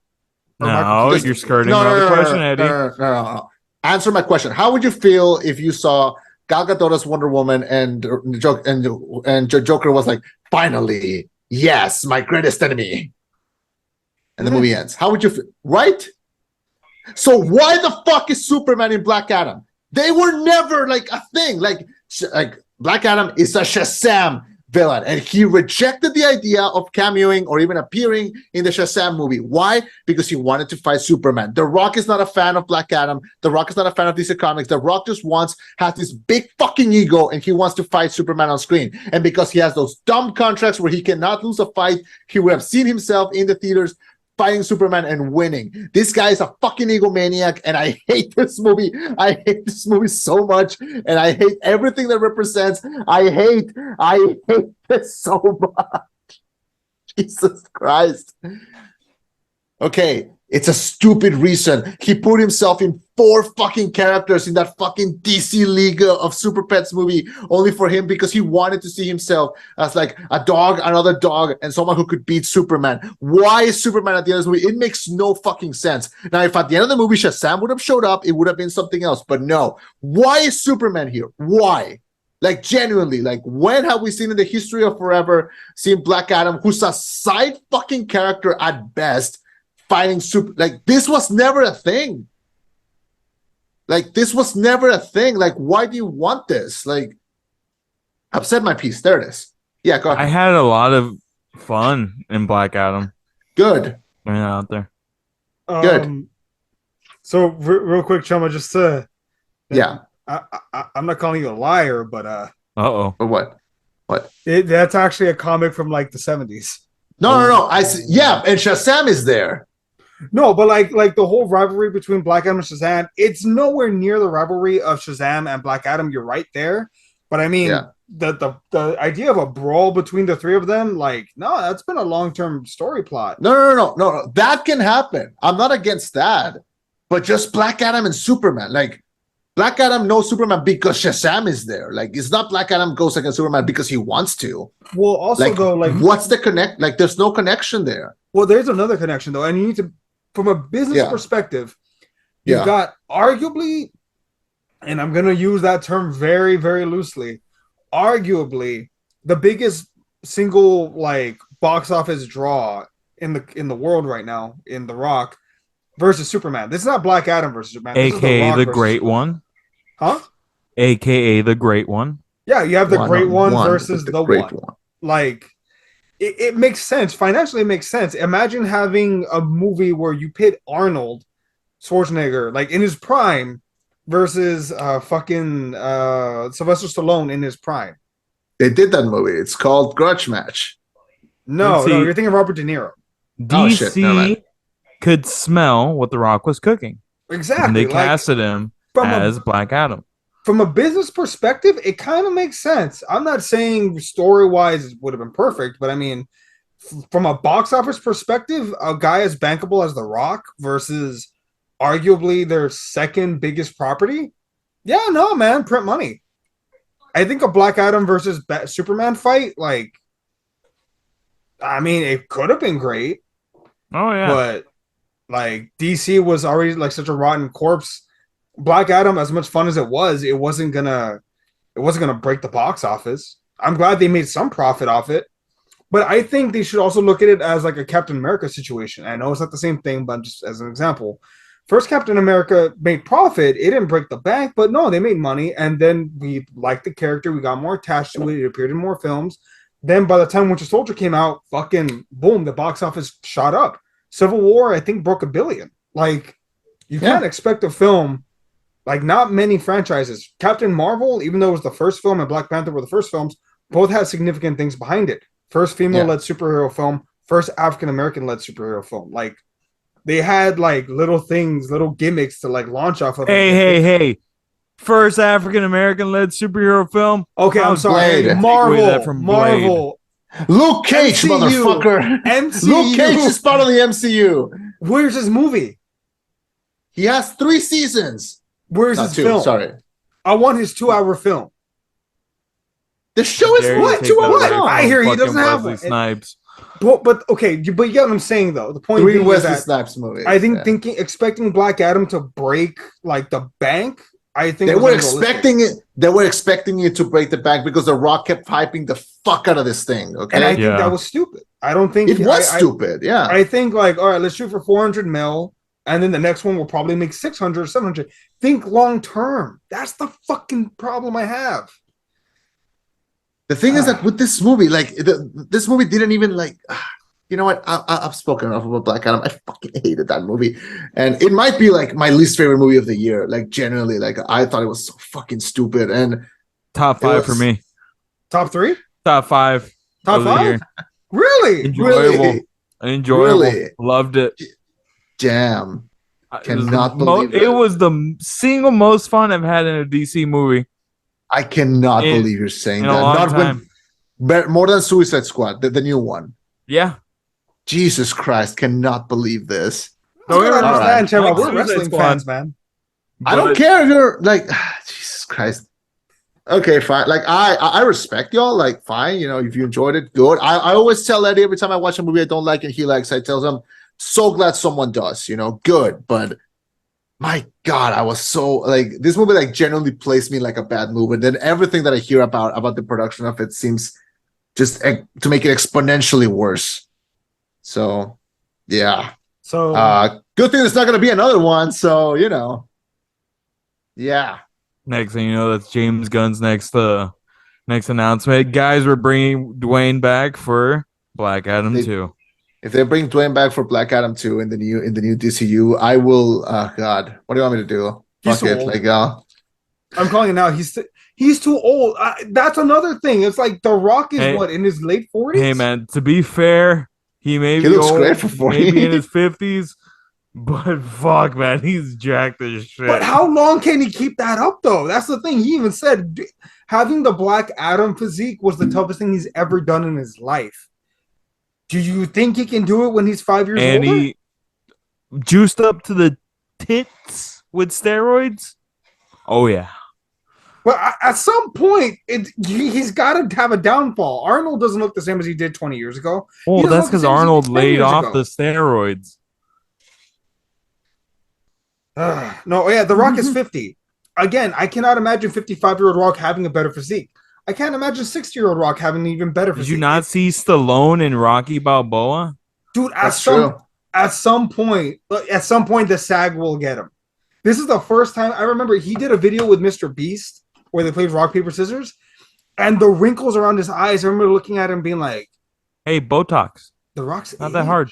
No, you're skirting around the question, Eddie. No. Answer my question. How would you feel if you saw Gal Gadot's Wonder Woman and Joker was like, finally, yes, my greatest enemy, and the movie ends? How would you feel? Right? So why the fuck is Superman in Black Adam? They were never like a thing. Like Black Adam is a Shazam villain, and he rejected the idea of cameoing or even appearing in the Shazam movie. Why? Because he wanted to fight Superman. The Rock is not a fan of Black Adam. The Rock is not a fan of DC Comics. The Rock just has this big fucking ego, and he wants to fight Superman on screen. And because he has those dumb contracts where he cannot lose a fight, he would have seen himself in the theaters fighting Superman and winning. This guy is a fucking egomaniac, and I hate this movie. I hate this movie so much, and I hate everything that represents. I hate this so much. Jesus Christ. Okay, it's a stupid reason. He put himself in 4 fucking characters in that fucking DC League of Super Pets movie only for him because he wanted to see himself as like a dog, another dog, and someone who could beat Superman. Why is Superman at the end of the movie? It makes no fucking sense. Now, if at the end of the movie Shazam would have showed up, it would have been something else. But no. Why is Superman here? Why? Like, genuinely, like, when have we seen in the history of forever seen Black Adam, who's a side fucking character at best, fighting super? Like, this was never a thing. Like, this was never a thing. Like, why do you want this? Like, I've said my piece. There it is. Yeah, go ahead. I had a lot of fun in Black Adam. Good. Right out there. Good. So, real quick, Chuma, just to... Yeah. I'm not calling you a liar, but... Uh-oh. Or what? What? That's actually a comic from, like, the 70s. No. Yeah, and Shazam is there. No, but like the whole rivalry between Black Adam and Shazam, it's nowhere near the rivalry of Shazam and Black Adam. You're right there, but I mean, the idea of a brawl between the three of them, like, no, that's been a long-term story plot. No. That can happen. I'm not against that, but just Black Adam and Superman, like. Black Adam knows Superman because Shazam is there. Like, it's not Black Adam goes against Superman because he wants to. Well, also, like, though, like, what's the connect? Like, there's no connection there. Well, there's another connection, though, and you need to, from a business perspective, you've got arguably, and I'm going to use that term very, very loosely, arguably the biggest single, like, box office draw in the world right now, in The Rock versus Superman. This is not Black Adam versus Superman. AKA the Great One. Huh? AKA the Great One. Yeah, you have the Great One versus the Great One. Like, it makes sense. Financially, it makes sense. Imagine having a movie where you pit Arnold Schwarzenegger, like, in his prime, versus fucking Sylvester Stallone in his prime. They did that movie. It's called Grudge Match. No, you're thinking of Robert De Niro. DC could smell what The Rock was cooking. Exactly. And they casted him as Black Adam. From a business perspective, it kind of makes sense. I'm not saying story-wise it would have been perfect, but I mean, from a box office perspective, a guy as bankable as The Rock versus arguably their second biggest property, yeah, no, man, print money. I think a Black Adam versus Superman fight, like, I mean, it could have been great. Oh, yeah. But, like, DC was already, like, such a rotten corpse. Black Adam, as much fun as it wasn't gonna break the box office. I'm glad they made some profit off it, but I think they should also look at it as like a Captain America situation. I know it's not the same thing, but just as an example, first Captain America made profit. It didn't break the bank, but no, they made money, and then we liked the character. We got more attached to it. It appeared in more films. Then by the time Winter Soldier came out, fucking boom, the box office shot up. Civil War, I think, broke $1 billion. Like, you can't expect a film. Like, not many franchises. Captain Marvel, even though it was the first film, and Black Panther were the first films, both had significant things behind it. First female-led superhero film, first African-American-led superhero film. Like, they had, like, little things, little gimmicks to, like, launch off of. Hey. First African-American-led superhero film? Okay, I'm sorry. Blade. Marvel. Luke Cage, MCU. motherfucker. MCU. Luke Cage is part of the MCU. Where's his movie? He has 3 seasons. Where's his film? Sorry. I want his 2-hour film. The show is what? 2 hours long. I hear he doesn't have Wesley Snipes. But okay, but you get what I'm saying though. The point being Wesley is that Snipes movies. I think expecting Black Adam to break like the bank. I think they were expecting it. They were expecting it to break the bank because The Rock kept hyping the fuck out of this thing. Okay, and I think that was stupid. I don't think it was stupid. Yeah, I think like, all right, let's shoot for 400 mil. And then the next one will probably make 600, 700. Think long term. That's the fucking problem I have. The thing is that with this movie, like this movie didn't even like. You know what? I've spoken enough about Black Adam. I fucking hated that movie, and it might be like my least favorite movie of the year. Like genuinely, like I thought it was so fucking stupid. And top 5 for me. Top 3. Top 5. Top 5. Really? Enjoyable. Really? Loved it. Damn. Cannot believe it was the single most fun I've had in a DC movie. I cannot believe you're saying that. Not when more than Suicide Squad, the new one. Yeah. Jesus Christ, cannot believe this. Don't understand, Chema. We're Suicide wrestling Squad. fans, man. I don't care if you're like Jesus Christ. Okay, fine. Like I respect y'all. Like, fine. You know, if you enjoyed it, good. I always tell Eddie every time I watch a movie I don't like and he likes, I tell him, so glad someone does. You know, good. But my God, I was so like this movie like genuinely placed me like a bad movie. And then everything that I hear about the production of it seems just to make it exponentially worse. So, yeah. So good thing there's not going to be another one. So, you know, yeah. Next thing you know, that's James Gunn's next announcement. Guys, we're bringing Dwayne back for Black Adam 2. If they bring Dwayne back for Black Adam 2 in the new DCU, I will. God, what do you want me to do? He's Fuck it, old. like I'm calling it now. He's too old. That's another thing. It's like The Rock is in his late 40s. Hey man, to be fair, he may be looks old, great for 40. maybe in his 50s, but fuck man, he's jacked as shit. But how long can he keep that up though? That's the thing. He even said having the Black Adam physique was the toughest thing he's ever done in his life. Do you think he can do it when he's 5 years older? And he juiced up to the tits with steroids? Oh, yeah. Well, at some point, he's got to have a downfall. Arnold doesn't look the same as he did 20 years ago. Well, that's because Arnold laid off the steroids. No, yeah, The Rock is 50. Again, I cannot imagine 55-year-old Rock having a better physique. I can't imagine 60-year-old Rock having an even better physique. Did you not see Stallone in Rocky Balboa? Dude, at some point, the SAG will get him. This is the first time I remember he did a video with Mr. Beast where they played rock, paper, scissors, and the wrinkles around his eyes. I remember looking at him being like, "Hey, Botox. The Rock's not that hard."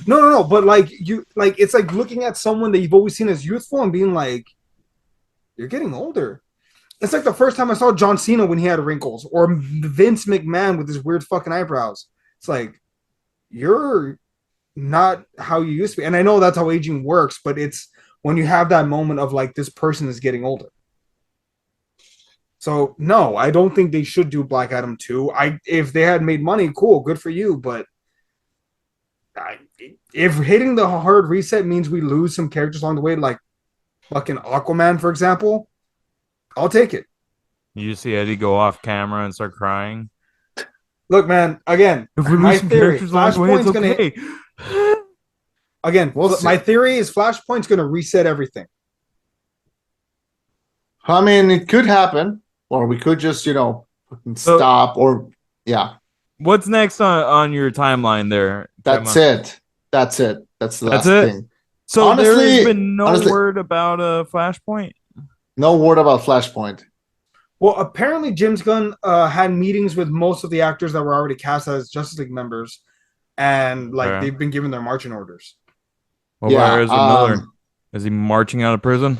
No, but it's like looking at someone that you've always seen as youthful and being like, "You're getting older." It's like the first time I saw John Cena when he had wrinkles, or Vince McMahon with his weird fucking eyebrows. It's like, you're not how you used to be. And I know that's how aging works, but it's when you have that moment of like, this person is getting older. So no, I don't think they should do Black Adam 2. If they had made money, cool, good for you. But if hitting the hard reset means we lose some characters along the way, like fucking Aquaman, for example, I'll take it. You see Eddie go off camera and start crying. Look, man, again, if we lose some characters along the way, it's okay. Again, my theory is Flashpoint's going to reset everything. I mean, it could happen, or we could just, stop, or yeah. What's next on your timeline there? That's it. That's the last thing. So honestly, there's been no word about Flashpoint? No word about Flashpoint. Well, apparently James Gunn had meetings with most of the actors that were already cast as Justice League members, and they've been given their marching orders. Well, where is Miller? Is he marching out of prison?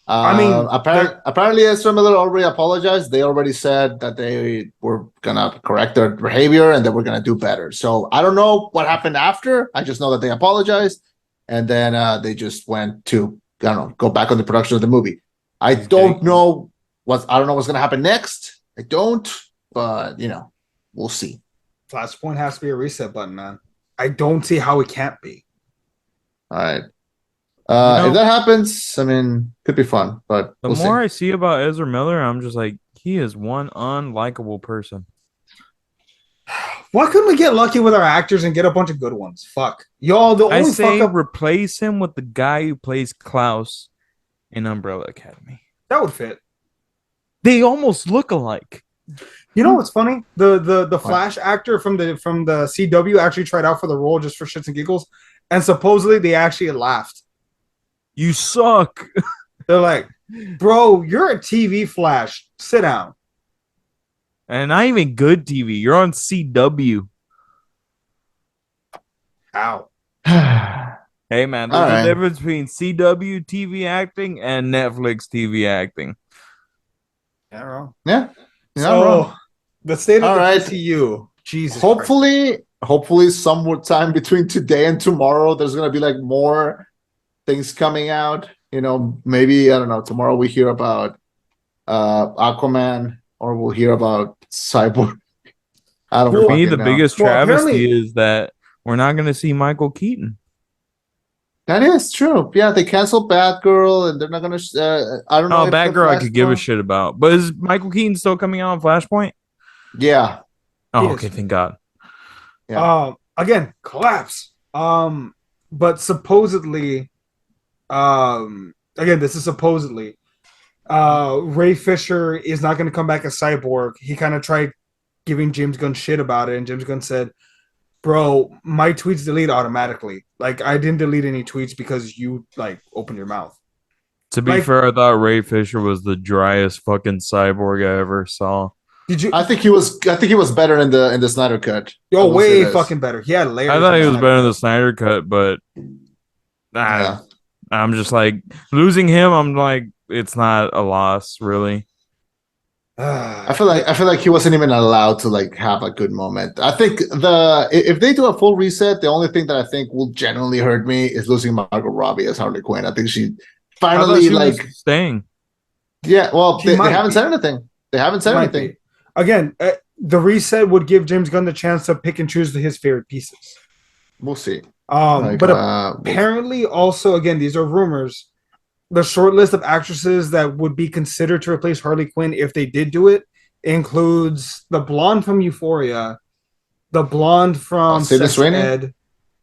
Apparently Ezra Miller already apologized. They already said that they were gonna correct their behavior and they were gonna do better. So I don't know what happened after. I just know that they apologized, and then they just went to go back on the production of the movie. I don't know what's gonna happen next. I don't, but we'll see. Flashpoint has to be a reset button, man. I don't see how it can't be. All right. If that happens, I mean, could be fun, but the more I see about Ezra Miller, I'm just like, he is one unlikable person. Why couldn't we get lucky with our actors and get a bunch of good ones? Fuck. Y'all, the only fuck up... replace him with the guy who plays Klaus in Umbrella Academy. That would fit. They almost look alike. You know what's funny? The Flash actor from the CW actually tried out for the role just for shits and giggles, and supposedly they actually laughed. You suck. They're like, bro, you're a TV Flash. Sit down. And not even good TV. You're on CW. Ow. Hey, man, there's a difference between CW TV acting and Netflix TV acting. Yeah, wrong. Yeah. So, the state of the DCU. Jesus. Hopefully, sometime between today and tomorrow, there's going to be like more things coming out. Maybe, I don't know, tomorrow we hear about Aquaman, or we'll hear about Cyborg. I don't know. For me, the biggest travesty is that we're not going to see Michael Keaton. That is true. Yeah, they canceled Batgirl, and they're not gonna. I don't know. Oh, if the Batgirl, I could give a Flashpoint- shit about. But is Michael Keaton still coming out on Flashpoint? Yeah, Oh, He okay. is. Thank God. Yeah. Again, collapse. But supposedly, again, this is supposedly. Ray Fisher is not going to come back as Cyborg. He kind of tried giving James Gunn shit about it, and James Gunn said, "Bro, my tweets delete automatically. Like, I didn't delete any tweets because you like opened your mouth." To be Like- fair, I thought Ray Fisher was the driest fucking cyborg I ever saw. Did you? I think he was. I think he was better in the Snyder cut. I Yo, will say way this. fucking better. He had layers. I thought in he was that. better than the Snyder cut, but Yeah. I'm just like losing him. I'm like, it's not a loss, really. I feel like he wasn't even allowed to like have a good moment. I think if they do a full reset, the only thing that I think will genuinely hurt me is losing Margot Robbie as Harley Quinn. I think she I thought finally she was like staying. yeah. Well, She they might haven't be. said anything. They haven't said Might anything. be. Again, the reset would give James Gunn the chance to pick and choose his favorite pieces. We'll see. But we'll- apparently, also, again, these are rumors. The short list of actresses that would be considered to replace Harley Quinn if they did do it includes the blonde from Euphoria, the blonde from Sydney Sex Sweeney? Ed.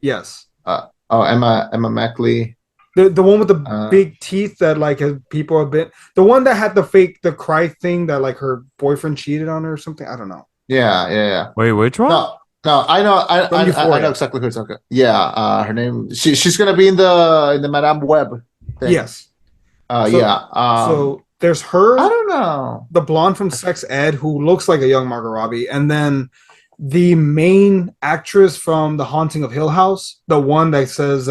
Yes. Emma Mackley. The one with the big teeth that like people have been the one that had the cry thing that like her boyfriend cheated on her or something. I don't know. Yeah. Wait, which one? No, I know. From I Euphoria. know exactly who you're talking. Yeah, her name. She's gonna be in the Madame Web thing. Yes. Yeah. So there's her. I don't know. The blonde from Sex Ed who looks like a young Margot Robbie, and then the main actress from The Haunting of Hill House, the one that says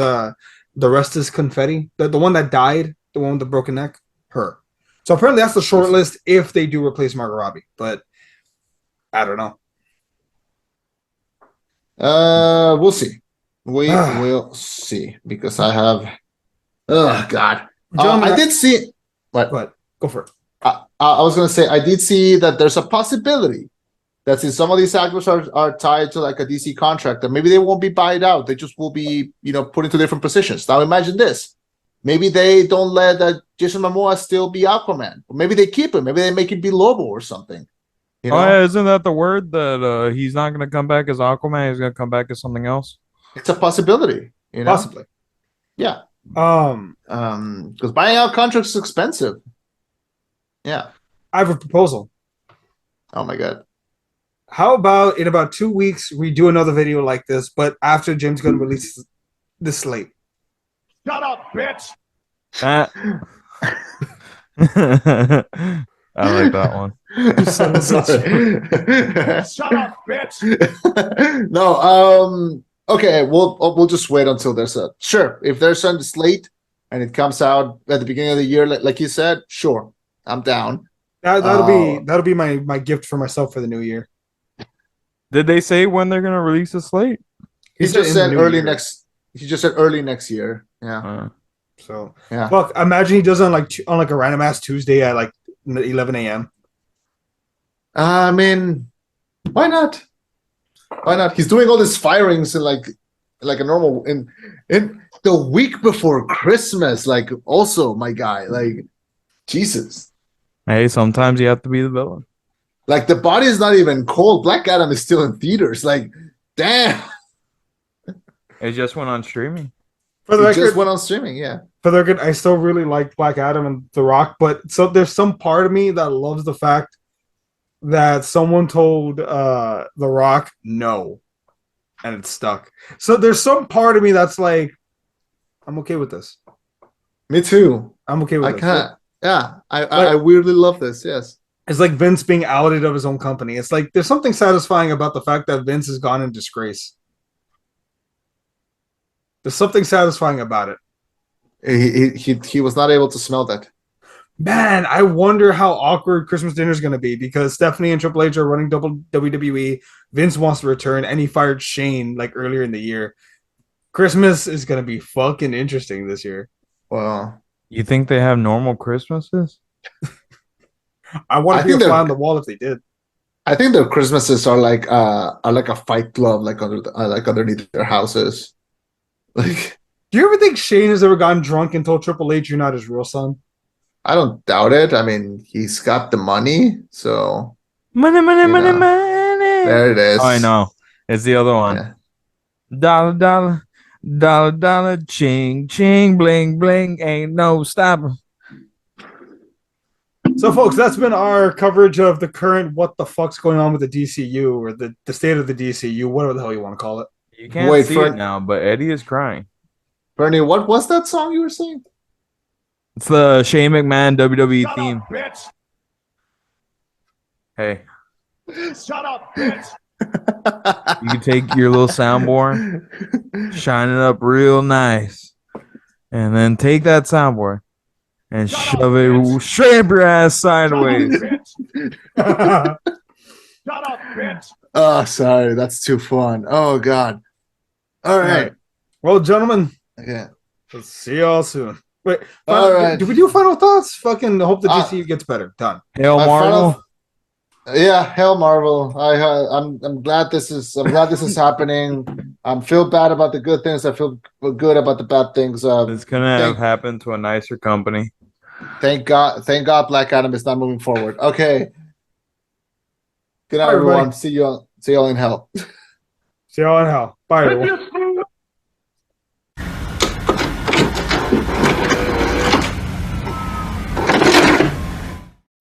the rest is confetti, the one that died, the one with the broken neck, her. So apparently that's the short list if they do replace Margot Robbie, but I don't know. We'll see. We will see because I have. Oh God. Gentlemen, I did see. What? Go ahead. Go for it. I was gonna say I did see that there's a possibility that since some of these actors are tied to like a DC contract, that maybe they won't be buyed out. They just will be, put into different positions. Now imagine this. Maybe they don't let Jason Momoa still be Aquaman. Or maybe they keep him. Maybe they make him be Lobo or something. You know? Oh, yeah, isn't that the word that he's not going to come back as Aquaman? He's going to come back as something else. It's a possibility. Possibly. Yeah. Um, Because buying out contracts is expensive. Yeah. I have a proposal. Oh my God. How about in about 2 weeks we do another video like this, but after James Gunn releases the slate? Shut up, bitch! I like that one. Sorry. Shut up, bitch! No, okay, we'll just wait until there's a sure. If there's on the slate and it comes out at the beginning of the year, like you said, sure, I'm down. That'll be my gift for myself for the new year. Did they say when they're going to release the slate? He said just in the said new early year. next. He just said early next year. Yeah, So yeah. fuck, imagine he does it on like a random ass Tuesday at like 11 a.m. I mean, why not? Why not? He's doing all these firings in like a normal in the week before Christmas. Like, also, my guy, like, Jesus. Hey, sometimes you have to be the villain. Like, the body is not even cold. Black Adam is still in theaters. Like, damn. It just went on streaming. For the It record, just went on streaming. Yeah. for the record, I still really like Black Adam and The Rock, but there's some part of me that loves the fact that someone told The Rock no, and it stuck. So there's some part of me that's like, I'm okay with this. Me too. I'm okay with I this. can't. Yeah. I weirdly love this. Yes. It's like Vince being outed of his own company. It's like there's something satisfying about the fact that Vince has gone in disgrace. There's something satisfying about it. He was not able to smell that. Man, I wonder how awkward Christmas dinner is going to be because Stephanie and Triple H are running double WWE. Vince wants to return, and he fired Shane like earlier in the year. Christmas is going to be fucking interesting this year. Wow. You think they have normal Christmases? I want I to be a think fly they're- on the wall if they did. I think their Christmases are like a fight club, like underneath their houses. Like Do you ever think Shane has ever gotten drunk and told Triple H you're not his real son? I don't doubt it. I mean, he's got the money, so Money, money, You money, know. money. there it is. Oh, I know. It's the other one. Yeah. Dollar, dollar, dollar, dollar, ching, ching, bling, bling. Ain't no stopping. So, folks, that's been our coverage of the current what the fuck's going on with the DCU or the state of the DCU, whatever the hell you want to call it. You can't Wait, see for- it now, but Eddie is crying. Bernie, what was that song you were saying? It's the Shane McMahon WWE Shut theme. up, bitch. Hey, Shut up, bitch. you can take your little soundboard, shine it up real nice, and then take that soundboard and Shut up, shove it bitch. straight up your ass Shut up, sideways. bitch. Shut up, bitch. Oh, sorry, that's too fun. Oh God. All right. Well, gentlemen, Okay. let's see y'all soon. Wait, All right. did we do final thoughts? Fucking hope the Uh, DCU gets better. Done. Hail My Marvel. Yeah, hell, Marvel. I'm glad this is happening. I feel bad about the good things. I feel good about the bad things. It's gonna have thank- happened to a nicer company. Thank God. Thank God, Black Adam is not moving forward. Okay. Good night, Bye, everybody. everyone. See you all in hell. See y'all in hell. Bye, everyone. If you